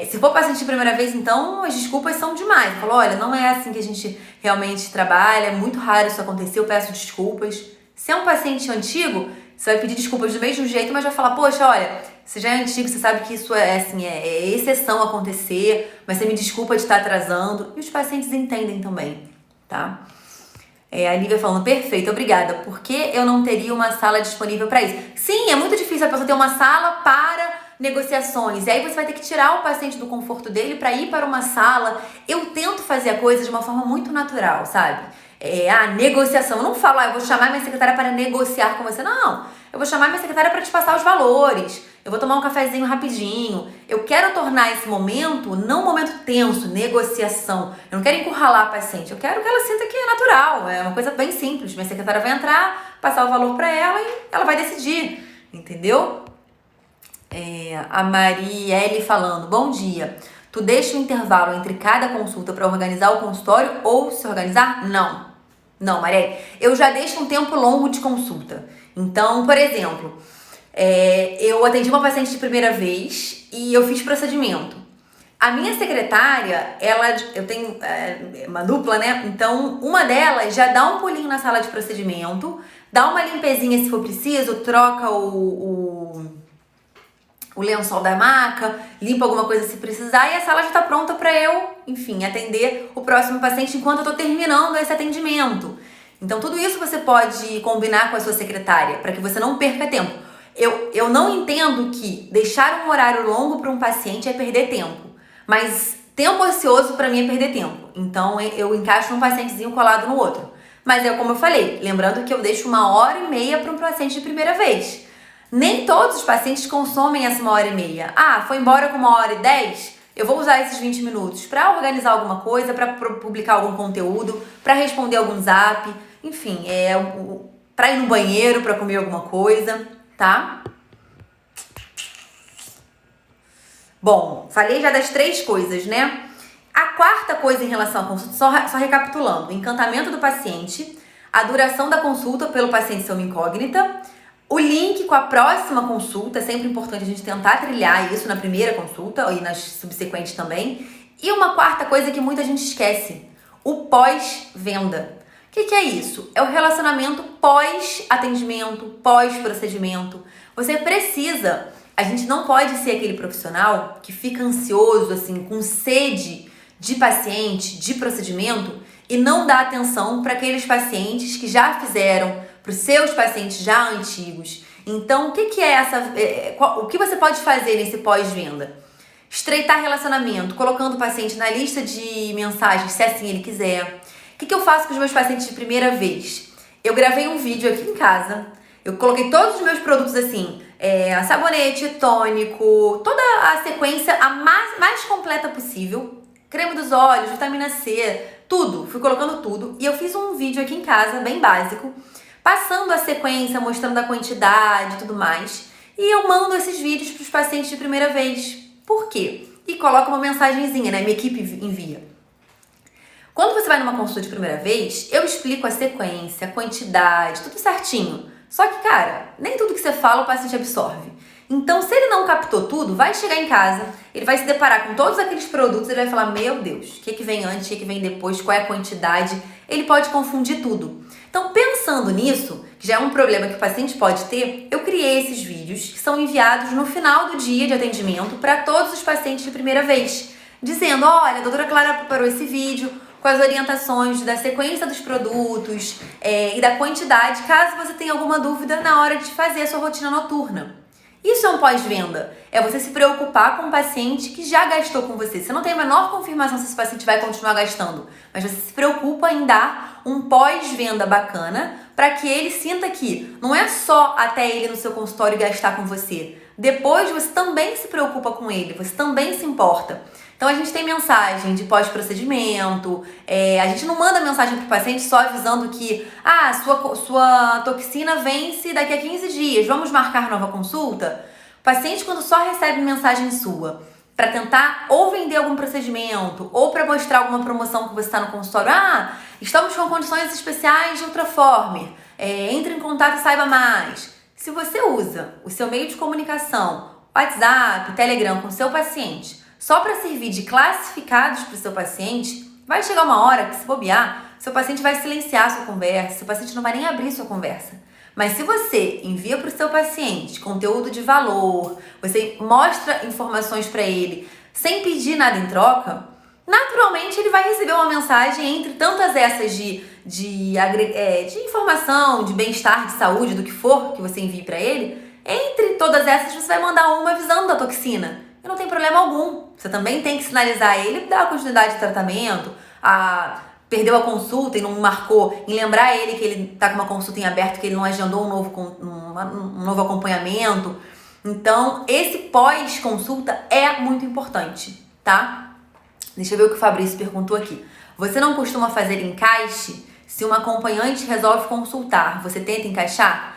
se for paciente de primeira vez, então as desculpas são demais. Eu falo, olha, não é assim que a gente realmente trabalha, é muito raro isso acontecer, eu peço desculpas. Se é um paciente antigo, você vai pedir desculpas do mesmo jeito, mas vai falar, poxa, olha, você já é antigo, você sabe que isso é exceção acontecer, mas você me desculpa de estar atrasando. E os pacientes entendem também, tá? A Lívia falando, perfeito, obrigada. Por que eu não teria uma sala disponível para isso? Sim, é muito difícil a pessoa ter uma sala para negociações. E aí você vai ter que tirar o paciente do conforto dele para ir para uma sala. Eu tento fazer a coisa de uma forma muito natural, sabe? Negociação. Eu não falo, eu vou chamar minha secretária para negociar com você. Não, eu vou chamar minha secretária para te passar os valores. Eu vou tomar um cafezinho rapidinho. Eu quero tornar esse momento não um momento tenso, negociação. Eu não quero encurralar a paciente. Eu quero que ela sinta que é natural. É uma coisa bem simples. Minha secretária vai entrar, passar o valor para ela e ela vai decidir. Entendeu? A Marielle falando, bom dia. Tu deixa o intervalo entre cada consulta para organizar o consultório ou se organizar? Não, Marielle. Eu já deixo um tempo longo de consulta. Então, por exemplo, eu atendi uma paciente de primeira vez e eu fiz procedimento. A minha secretária, eu tenho uma dupla, né? Então, uma delas já dá um pulinho na sala de procedimento, dá uma limpezinha se for preciso, troca o lençol da maca, limpa alguma coisa se precisar e a sala já tá pronta para eu, enfim, atender o próximo paciente enquanto eu tô terminando esse atendimento. Então, tudo isso você pode combinar com a sua secretária para que você não perca tempo. Eu não entendo que deixar um horário longo para um paciente é perder tempo, mas tempo ocioso para mim é perder tempo. Então, eu encaixo um pacientezinho colado no outro. Mas como eu falei, lembrando que eu deixo 1h30 para um paciente de primeira vez. Nem todos os pacientes consomem essa 1h30. Foi embora com 1h10? Eu vou usar esses 20 minutos para organizar alguma coisa, para publicar algum conteúdo, para responder algum zap, enfim, para ir no banheiro, para comer alguma coisa, tá? Bom, falei já das 3 coisas, né? A 4ª coisa em relação à consulta, só recapitulando, o encantamento do paciente, a duração da consulta pelo paciente ser uma incógnita, o link com a próxima consulta, é sempre importante a gente tentar trilhar isso na primeira consulta e nas subsequentes também. E uma 4ª coisa que muita gente esquece, o pós-venda. O que é isso? É o relacionamento pós-atendimento, pós-procedimento. Você precisa, a gente não pode ser aquele profissional que fica ansioso, assim, com sede de paciente, de procedimento e não dá atenção para aqueles pacientes que já fizeram, para os seus pacientes já antigos. Então, o que é o que você pode fazer nesse pós-venda? Estreitar relacionamento, colocando o paciente na lista de mensagens, se assim ele quiser. O que eu faço com os meus pacientes de primeira vez? Eu gravei um vídeo aqui em casa, eu coloquei todos os meus produtos assim, sabonete, tônico, toda a sequência a mais completa possível, creme dos olhos, vitamina C, tudo, fui colocando tudo. E eu fiz um vídeo aqui em casa, bem básico, passando a sequência, mostrando a quantidade e tudo mais. E eu mando esses vídeos para os pacientes de primeira vez. Por quê? E coloco uma mensagenzinha, né? Minha equipe envia. Quando você vai numa consulta de primeira vez, eu explico a sequência, a quantidade, tudo certinho. Só que, cara, nem tudo que você fala o paciente absorve. Então, se ele não captou tudo, vai chegar em casa, ele vai se deparar com todos aqueles produtos, ele vai falar, meu Deus, o que vem antes, o que vem depois, qual é a quantidade? Ele pode confundir tudo. Então, pensando nisso, que já é um problema que o paciente pode ter, eu criei esses vídeos que são enviados no final do dia de atendimento para todos os pacientes de primeira vez, dizendo, olha, a doutora Clara preparou esse vídeo com as orientações da sequência dos produtos e da quantidade, caso você tenha alguma dúvida na hora de fazer a sua rotina noturna. Isso é um pós-venda. É você se preocupar com o paciente que já gastou com você. Você não tem a menor confirmação se esse paciente vai continuar gastando, mas você se preocupa em dar um pós-venda bacana para que ele sinta que não é só até ele no seu consultório gastar com você. Depois você também se preocupa com ele, você também se importa. Então a gente tem mensagem de pós-procedimento, a gente não manda mensagem para o paciente só avisando que sua toxina vence daqui a 15 dias, vamos marcar nova consulta? O paciente, quando só recebe mensagem sua para tentar ou vender algum procedimento, ou para mostrar alguma promoção que você está no consultório. Ah, estamos com condições especiais de Ultraformer. Entre em contato e saiba mais. Se você usa o seu meio de comunicação, WhatsApp, Telegram com o seu paciente, só para servir de classificados para o seu paciente, vai chegar uma hora que, se bobear, seu paciente vai silenciar a sua conversa, seu paciente não vai nem abrir sua conversa. Mas se você envia para o seu paciente conteúdo de valor, você mostra informações para ele sem pedir nada em troca, naturalmente ele vai receber uma mensagem entre tantas essas de informação, de bem-estar, de saúde, do que for que você envie para ele. Entre todas essas você vai mandar uma avisando da toxina. E não tem problema algum. Você também tem que sinalizar a ele, dar continuidade de tratamento, perdeu a consulta e não marcou, em lembrar ele que ele está com uma consulta em aberto, que ele não agendou um novo acompanhamento. Então, esse pós-consulta é muito importante, tá? Deixa eu ver o que o Fabrício perguntou aqui. Você não costuma fazer encaixe? Se uma acompanhante resolve consultar, você tenta encaixar?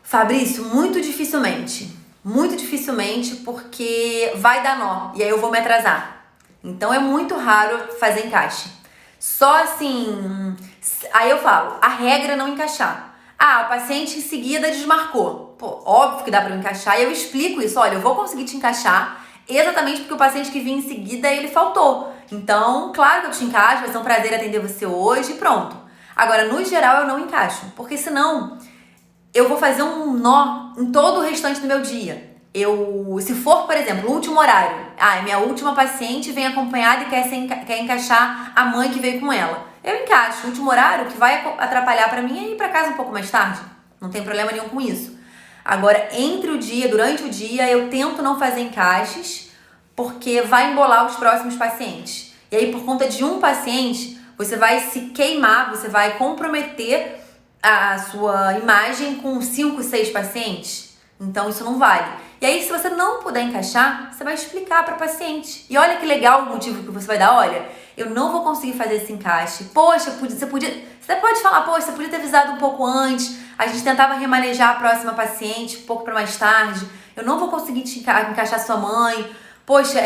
Fabrício, muito dificilmente. Muito dificilmente, porque vai dar nó e aí eu vou me atrasar. Então, é muito raro fazer encaixe. Só assim, aí eu falo, a regra é não encaixar. A paciente em seguida desmarcou. Pô, óbvio que dá pra eu encaixar e eu explico isso. Olha, eu vou conseguir te encaixar exatamente porque o paciente que vinha em seguida, ele faltou. Então, claro que eu te encaixo, vai ser um prazer atender você hoje e pronto. Agora, no geral, eu não encaixo, porque senão eu vou fazer um nó em todo o restante do meu dia. Se for, por exemplo, o último horário, minha última paciente vem acompanhada e quer encaixar a mãe que veio com ela. Eu encaixo o último horário, que vai atrapalhar pra mim é ir pra casa um pouco mais tarde. Não tem problema nenhum com isso. Agora, durante o dia, eu tento não fazer encaixes, porque vai embolar os próximos pacientes. E aí, por conta de um paciente, você vai se queimar, você vai comprometer a sua imagem com 5, 6 pacientes. Então, isso não vale. E aí, se você não puder encaixar, você vai explicar para o paciente. E olha que legal o motivo que você vai dar. Olha, eu não vou conseguir fazer esse encaixe. Poxa, você pode falar, poxa, você podia ter avisado um pouco antes. A gente tentava remanejar a próxima paciente um pouco para mais tarde. Eu não vou conseguir encaixar sua mãe. Poxa,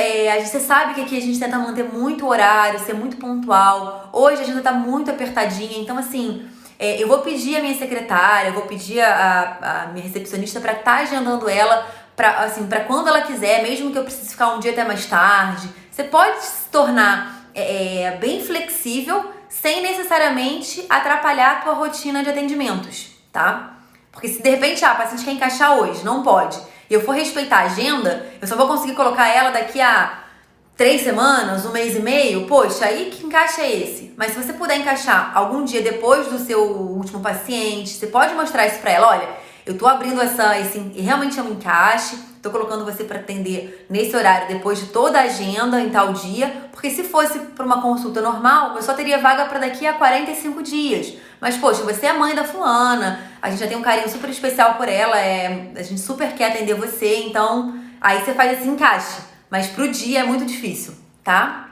você sabe que aqui a gente tenta manter muito o horário, ser muito pontual. Hoje a agenda tá muito apertadinha. Então, assim, eu vou pedir a minha secretária, eu vou pedir a minha recepcionista para estar agendando ela para quando ela quiser, mesmo que eu precise ficar um dia até mais tarde. Você pode se tornar bem flexível sem necessariamente atrapalhar a tua rotina de atendimentos, tá? Porque se de repente a paciente quer encaixar hoje, não pode, e eu for respeitar a agenda, eu só vou conseguir colocar ela daqui a 3 semanas, 1 mês e meio, poxa, aí que encaixe é esse? Mas se você puder encaixar algum dia depois do seu último paciente, você pode mostrar isso pra ela, olha, eu tô abrindo esse realmente é um encaixe, tô colocando você para atender nesse horário depois de toda a agenda em tal dia, porque se fosse para uma consulta normal, eu só teria vaga para daqui a 45 dias. Mas, poxa, você é a mãe da fulana, a gente já tem um carinho super especial por ela, a gente super quer atender você, então aí você faz esse encaixe. Mas pro dia é muito difícil, tá?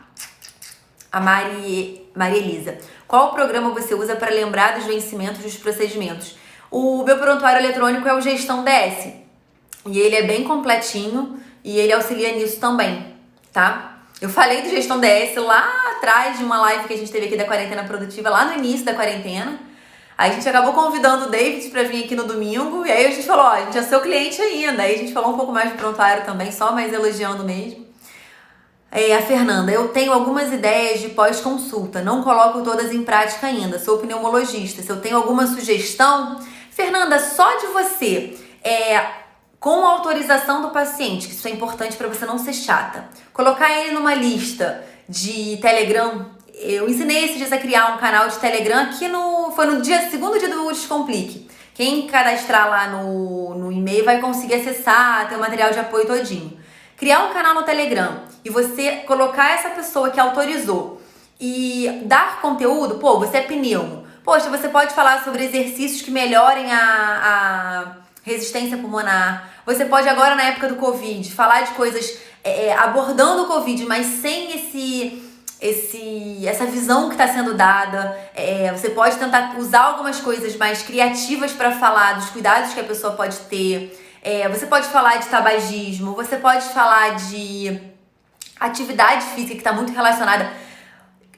A Maria Elisa. Qual programa você usa para lembrar dos vencimentos dos procedimentos? O meu prontuário eletrônico é o Gestão DS. E ele é bem completinho e ele auxilia nisso também, tá? Eu falei do Gestão DS lá atrás de uma live que a gente teve aqui da quarentena produtiva, lá no início da quarentena. Aí a gente acabou convidando o David pra vir aqui no domingo. E aí a gente falou, ó, a gente é seu cliente ainda. Aí a gente falou um pouco mais do prontuário também, só mais elogiando mesmo. A Fernanda, eu tenho algumas ideias de pós-consulta, não coloco todas em prática ainda, sou pneumologista. Se eu tenho alguma sugestão, Fernanda, só de você, com a autorização do paciente, que isso é importante para você não ser chata, colocar ele numa lista de Telegram. Eu ensinei esses dias a criar um canal de Telegram aqui foi no segundo dia do Descomplique. Quem cadastrar lá no e-mail vai conseguir acessar, ter o material de apoio todinho. Criar um canal no Telegram e você colocar essa pessoa que autorizou e dar conteúdo, pô, você é pneumo. Poxa, você pode falar sobre exercícios que melhorem a resistência pulmonar. Você pode agora, na época do Covid, falar de coisas abordando o Covid, mas sem essa visão que está sendo dada. Você pode tentar usar algumas coisas mais criativas para falar dos cuidados que a pessoa pode ter. Você pode falar de tabagismo, você pode falar de atividade física que está muito relacionada.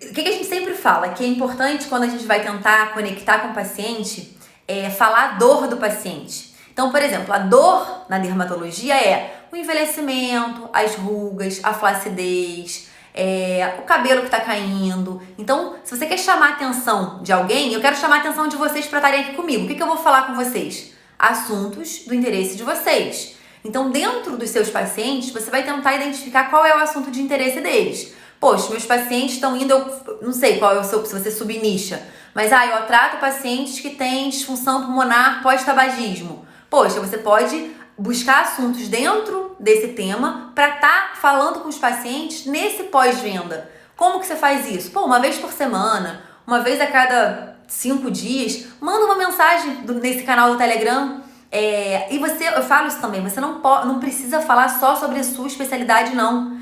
O que a gente sempre fala? Que é importante quando a gente vai tentar conectar com o paciente, falar a dor do paciente. Então, por exemplo, a dor na dermatologia é o envelhecimento, as rugas, a flacidez, o cabelo que tá caindo. Então, se você quer chamar a atenção de alguém, eu quero chamar a atenção de vocês para estarem aqui comigo. O que eu vou falar com vocês? Assuntos do interesse de vocês. Então, dentro dos seus pacientes, você vai tentar identificar qual é o assunto de interesse deles. Poxa, meus pacientes estão indo, eu não sei qual é o seu, se você subnicha, mas eu trato pacientes que têm disfunção pulmonar pós-tabagismo. Poxa, você pode buscar assuntos dentro desse tema para estar falando com os pacientes nesse pós-venda. Como que você faz isso? Uma vez por semana, uma vez a cada 5 dias, manda uma mensagem nesse canal do Telegram. E eu falo isso também, você não precisa falar só sobre a sua especialidade, não.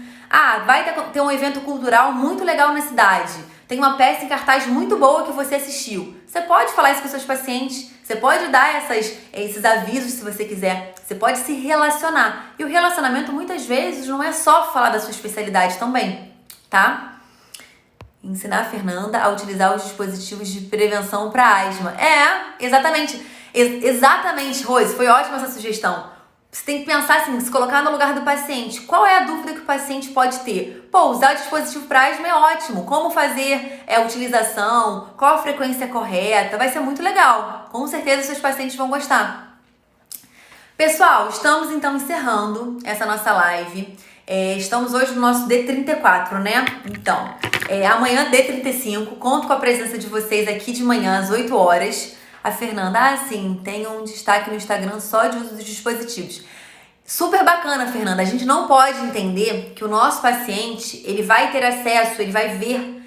Vai ter um evento cultural muito legal na cidade. Tem uma peça em cartaz muito boa que você assistiu. Você pode falar isso com seus pacientes. Você pode dar esses avisos se você quiser. Você pode se relacionar. E o relacionamento, muitas vezes, não é só falar da sua especialidade também, tá? Ensinar a Fernanda a utilizar os dispositivos de prevenção para asma. Exatamente. Exatamente, Rose. Foi ótima essa sugestão. Você tem que pensar assim, se colocar no lugar do paciente. Qual é a dúvida que o paciente pode ter? Usar o dispositivo para asma é ótimo. Como fazer a utilização? Qual a frequência correta? Vai ser muito legal. Com certeza seus pacientes vão gostar. Pessoal, estamos então encerrando essa nossa live. Estamos hoje no nosso D34, né? Então, amanhã D35. Conto com a presença de vocês aqui de manhã às 8 horas. A Fernanda, sim, tem um destaque no Instagram só de uso dos dispositivos. Super bacana, Fernanda. A gente não pode entender que o nosso paciente, ele vai ter acesso, ele vai ver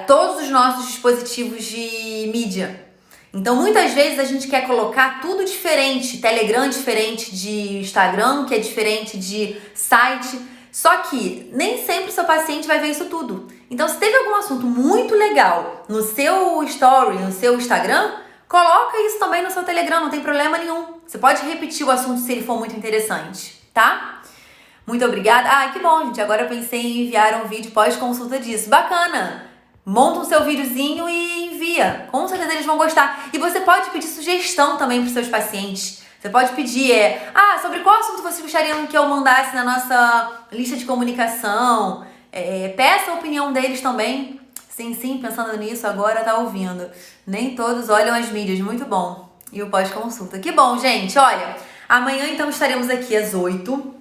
todos os nossos dispositivos de mídia. Então, muitas vezes a gente quer colocar tudo diferente. Telegram diferente de Instagram, que é diferente de site. Só que nem sempre o seu paciente vai ver isso tudo. Então, se teve algum assunto muito legal no seu story, no seu Instagram, coloca isso também no seu Telegram, não tem problema nenhum. Você pode repetir o assunto se ele for muito interessante, tá? Muito obrigada. Que bom, gente. Agora eu pensei em enviar um vídeo pós-consulta disso. Bacana! Monta o seu videozinho e envia. Com certeza eles vão gostar. E você pode pedir sugestão também para os seus pacientes. Você pode pedir, sobre qual assunto vocês gostariam que eu mandasse na nossa lista de comunicação. Peça a opinião deles também. Sim, pensando nisso, agora tá ouvindo. Nem todos olham as mídias, muito bom. E o pós-consulta. Que bom, gente. Olha, amanhã então estaremos aqui às 8.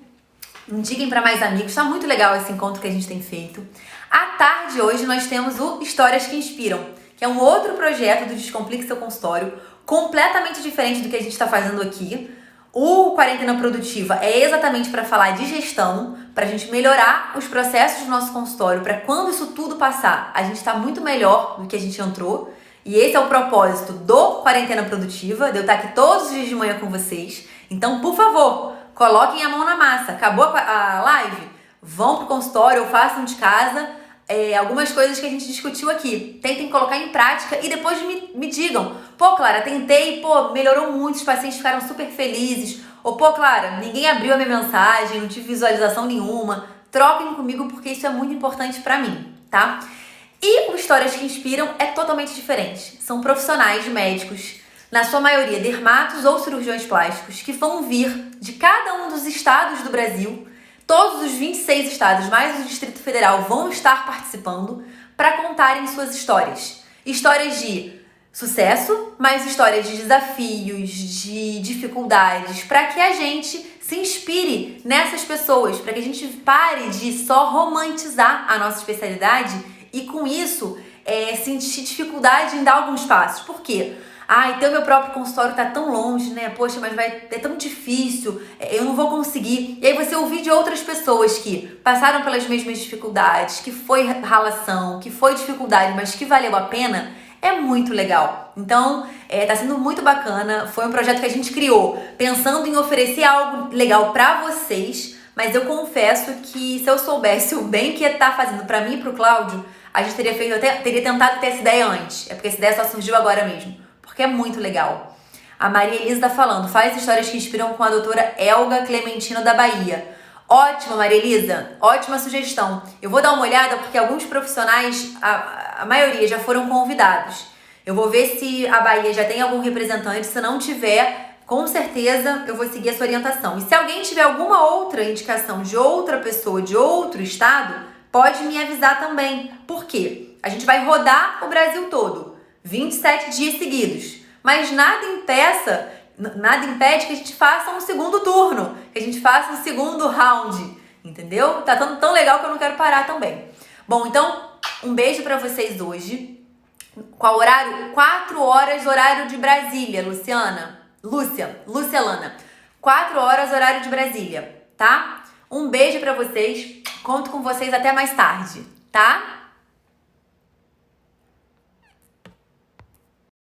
Indiquem para mais amigos. Tá muito legal esse encontro que a gente tem feito. À tarde, hoje, nós temos o Histórias que Inspiram, que é um outro projeto do Descomplique Seu Consultório, completamente diferente do que a gente está fazendo aqui. O Quarentena Produtiva é exatamente para falar de gestão, para a gente melhorar os processos do nosso consultório, para quando isso tudo passar, a gente está muito melhor do que a gente entrou. E esse é o propósito do Quarentena Produtiva, de eu estar aqui todos os dias de manhã com vocês. Então, por favor, coloquem a mão na massa. Acabou a live? Vão pro consultório ou façam de casa algumas coisas que a gente discutiu aqui. Tentem colocar em prática e depois me digam. Clara, tentei, melhorou muito, os pacientes ficaram super felizes. Ou, Clara, ninguém abriu a minha mensagem, não tive visualização nenhuma. Troquem comigo porque isso é muito importante pra mim, tá? E o Histórias que Inspiram é totalmente diferente. São profissionais médicos, na sua maioria dermatos ou cirurgiões plásticos, que vão vir de cada um dos estados do Brasil. Todos os 26 estados, mais o Distrito Federal, vão estar participando para contarem suas histórias. Histórias de sucesso, mas histórias de desafios, de dificuldades, para que a gente se inspire nessas pessoas, para que a gente pare de só romantizar a nossa especialidade e, com isso, sentir dificuldade em dar alguns passos. Por quê? Ter o meu próprio consultório tá tão longe, né? Poxa, mas é tão difícil, eu não vou conseguir. E aí você ouvir de outras pessoas que passaram pelas mesmas dificuldades, que foi ralação, que foi dificuldade, mas que valeu a pena, é muito legal. Então, tá sendo muito bacana. Foi um projeto que a gente criou pensando em oferecer algo legal pra vocês, mas eu confesso que se eu soubesse o bem que ia estar fazendo pra mim e pro Cláudio, a gente teria tentado ter essa ideia antes. É porque essa ideia só surgiu agora mesmo. Porque é muito legal. A Maria Elisa tá falando, faz histórias que inspiram com a doutora Elga Clementino da Bahia. Ótima, Maria Elisa, ótima sugestão. Eu vou dar uma olhada porque alguns profissionais, a maioria já foram convidados. Eu vou ver se a Bahia já tem algum representante, se não tiver, com certeza eu vou seguir a sua orientação. E se alguém tiver alguma outra indicação de outra pessoa de outro estado, pode me avisar também. Por quê? A gente vai rodar o Brasil todo, 27 dias seguidos. Mas nada impede que a gente faça um segundo turno, que a gente faça um segundo round, entendeu? Tá tão legal que eu não quero parar também. Bom, então, um beijo pra vocês hoje. Qual horário? 4 horas, horário de Brasília, Lucialana. 4 horas, horário de Brasília, tá? Um beijo pra vocês. Conto com vocês até mais tarde, tá?